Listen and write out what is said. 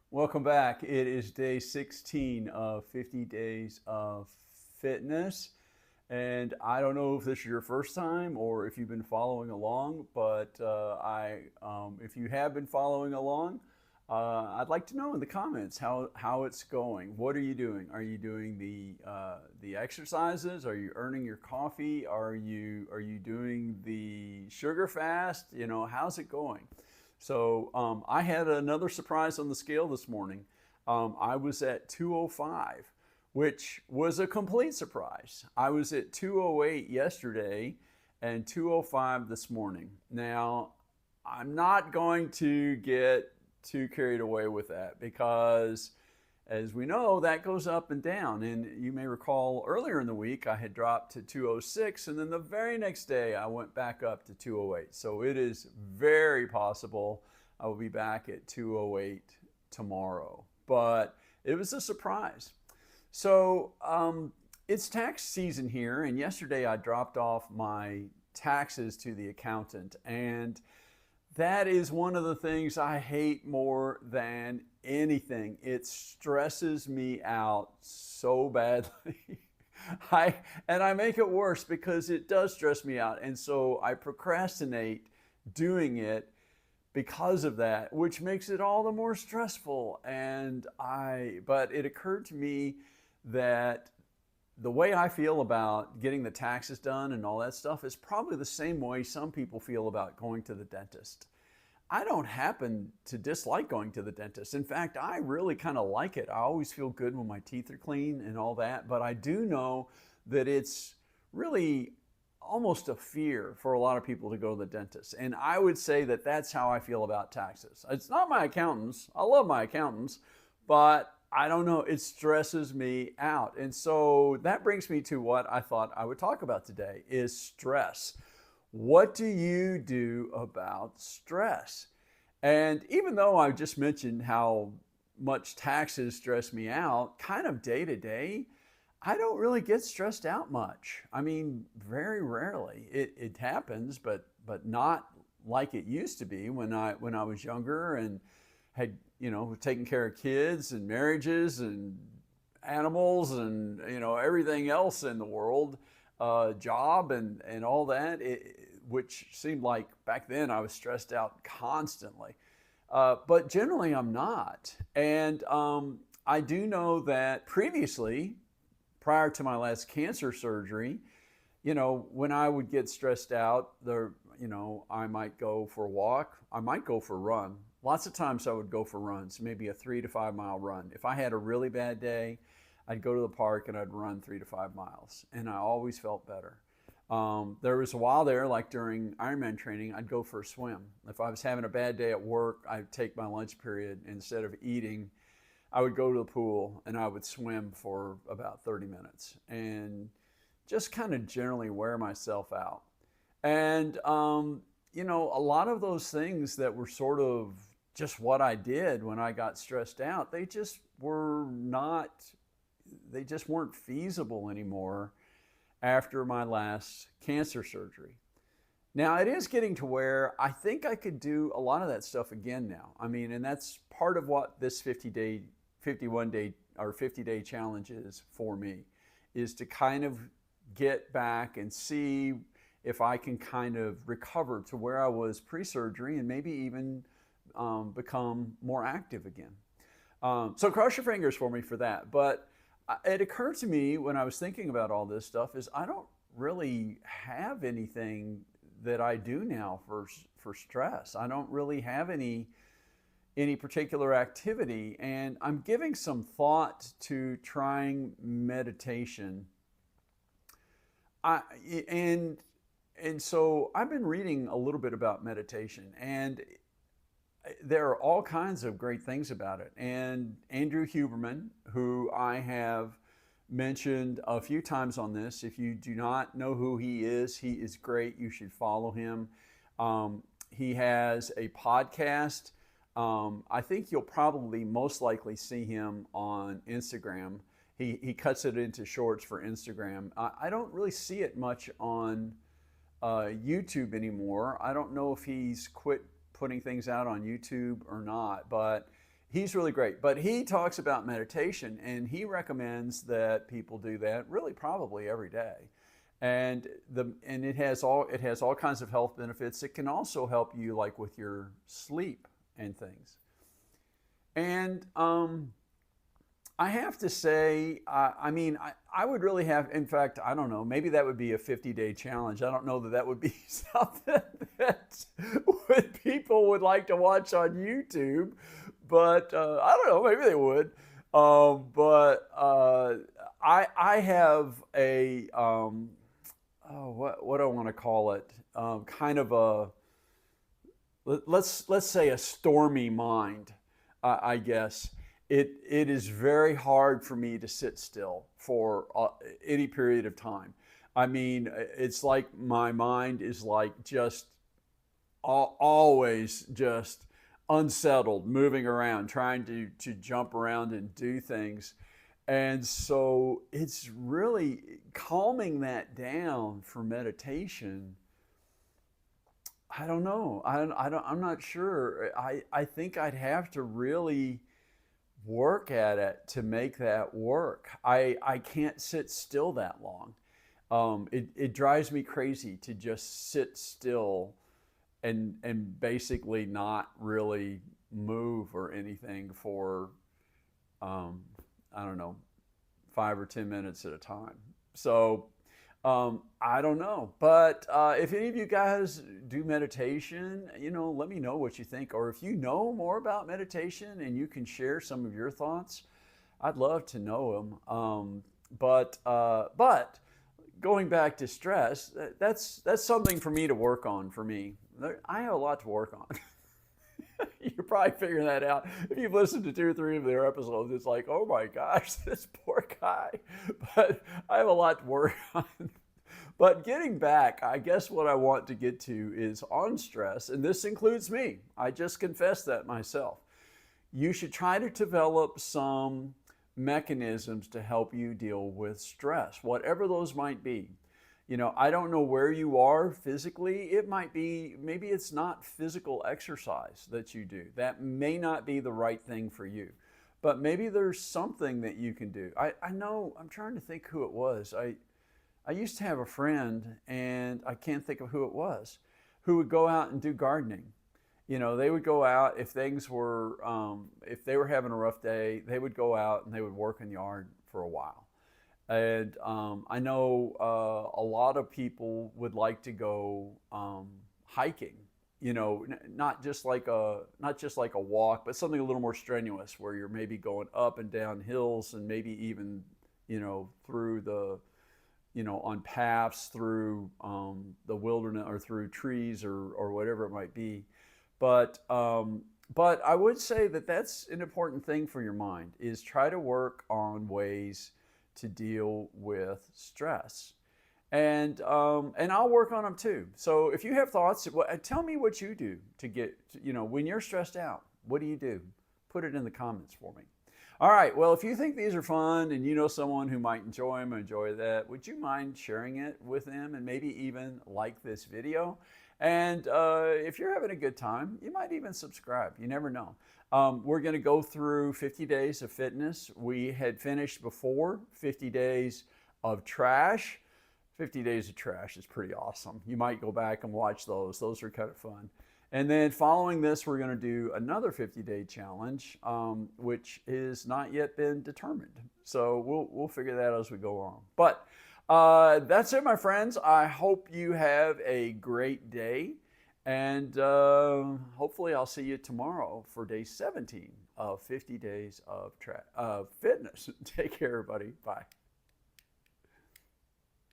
Welcome back. It is day 16 of 50 days of fitness. And I don't know if this is your first time or if you've been following along, but if you have been following along, I'd like to know in the comments how it's going. What are you doing? Are you doing the exercises? Are you earning your coffee? Are you doing the sugar fast? How's it going? So I had another surprise on the scale this morning. I was at 205, which was a complete surprise. I was at 208 yesterday and 205 this morning. Now, I'm not going to get too carried away with that because, as we know, that goes up and down. And you may recall earlier in the week I had dropped to 206, and then the very next day I went back up to 208. So it is very possible I will be back at 208 tomorrow. But it was a surprise. So it's tax season here, and yesterday I dropped off my taxes to the accountant, and that is one of the things I hate more than anything. It stresses me out so badly. I make it worse because it does stress me out, and so I procrastinate doing it because of that, which makes it all the more stressful. But it occurred to me that the way I feel about getting the taxes done and all that stuff is probably the same way some people feel about going to the dentist. I don't happen to dislike going to the dentist. In fact, I really kind of like it. I always feel good when my teeth are clean and all that, but I do know that it's really almost a fear for a lot of people to go to the dentist. And I would say that that's how I feel about taxes. It's not my accountants. I love my accountants, but I don't know, it stresses me out. And so that brings me to what I thought I would talk about today is stress. What do you do about stress? And even though I just mentioned how much taxes stress me out, kind of day to day, I don't really get stressed out much. I mean, very rarely. It happens, but not like it used to be when I was younger and had taken care of kids and marriages and animals and everything else in the world, job and all that, which seemed like back then I was stressed out constantly. But generally I'm not. And I do know that previously, prior to my last cancer surgery, when I would get stressed out, I might go for a walk, I might go for a run. Lots of times I would go for runs, maybe a 3 to 5 mile run. If I had a really bad day, I'd go to the park and I'd run 3 to 5 miles, and I always felt better. There was a while there, like during Ironman training, I'd go for a swim. If I was having a bad day at work, I'd take my lunch period. Instead of eating, I would go to the pool and I would swim for about 30 minutes and just kind of generally wear myself out. And a lot of those things that were sort of just what I did when I got stressed out, they just weren't feasible anymore after my last cancer surgery. Now it is getting to where I think I could do a lot of that stuff again now. I mean, and that's part of what this 50-day, 51-day, or 50-day challenge is for me, is to kind of get back and see if I can kind of recover to where I was pre-surgery and maybe even become more active again. So cross your fingers for me for that. But it occurred to me when I was thinking about all this stuff is I don't really have anything that I do now for stress. I don't really have any particular activity, and I'm giving some thought to trying meditation. I and so I've been reading a little bit about meditation, and there are all kinds of great things about it. And Andrew Huberman, who I have mentioned a few times on this, if you do not know who he is great. You should follow him. He has a podcast. I think you'll probably most likely see him on Instagram. He cuts it into shorts for Instagram. I don't really see it much on YouTube anymore. I don't know if he's quit putting things out on YouTube or not, but He's really great, but he talks about meditation, and he recommends that people do that really probably every day. And it has all kinds of health benefits. It can also help you like with your sleep and things. And I have to say, I mean, I would really have, in fact, I don't know, maybe that would be a 50-day challenge. I don't know that that would be something that people would like to watch on YouTube, but I don't know, maybe they would. But I have a, what do I want to call it? Kind of a, let's say a stormy mind, I guess. It is very hard for me to sit still for any period of time. I mean, it's like my mind is like just always just unsettled, moving around, trying to jump around and do things. And so it's really calming that down for meditation. I don't know. I'm not sure. I think I'd have to really work at it to make that work. I can't sit still that long. It drives me crazy to just sit still and basically not really move or anything for I don't know, 5 or 10 minutes at a time. So I don't know, but if any of you guys do meditation, let me know what you think. Or if you know more about meditation and you can share some of your thoughts, I'd love to know them. But going back to stress, that's something for me to work on. For me, I have a lot to work on. You're probably figuring that out. If you've listened to 2 or 3 of their episodes, it's like, oh my gosh, this poor guy. But I have a lot to work on. But getting back, I guess what I want to get to is on stress, and this includes me. I just confessed that myself. You should try to develop some mechanisms to help you deal with stress, whatever those might be. I don't know where you are physically. It might be, maybe it's not physical exercise that you do. That may not be the right thing for you. But maybe there's something that you can do. I know, I'm trying to think who it was. I used to have a friend, and I can't think of who it was, who would go out and do gardening. They would go out if if they were having a rough day, they would go out and they would work in the yard for a while. And I know a lot of people would like to go hiking. Not just like a walk, but something a little more strenuous, where you're maybe going up and down hills, and maybe even through on paths through the wilderness, or through trees, or whatever it might be. But I would say that that's an important thing for your mind, is try to work on ways to deal with stress. And I'll work on them too. So if you have thoughts, tell me what you do to get, when you're stressed out, what do you do? Put it in the comments for me. All right, well, if you think these are fun and you know someone who might enjoy them, enjoy that, would you mind sharing it with them, and maybe even like this video? And if you're having a good time, you might even subscribe. You never know. We're going to go through 50 days of fitness. We had finished before 50 days of trash. 50 days of trash is pretty awesome. You might go back and watch those. Those are kind of fun. And then following this, we're going to do another 50-day challenge, which has not yet been determined. So we'll figure that out as we go along. But that's it, my friends. I hope you have a great day. And hopefully I'll see you tomorrow for day 17 of 50 days of fitness. Take care, everybody. Bye.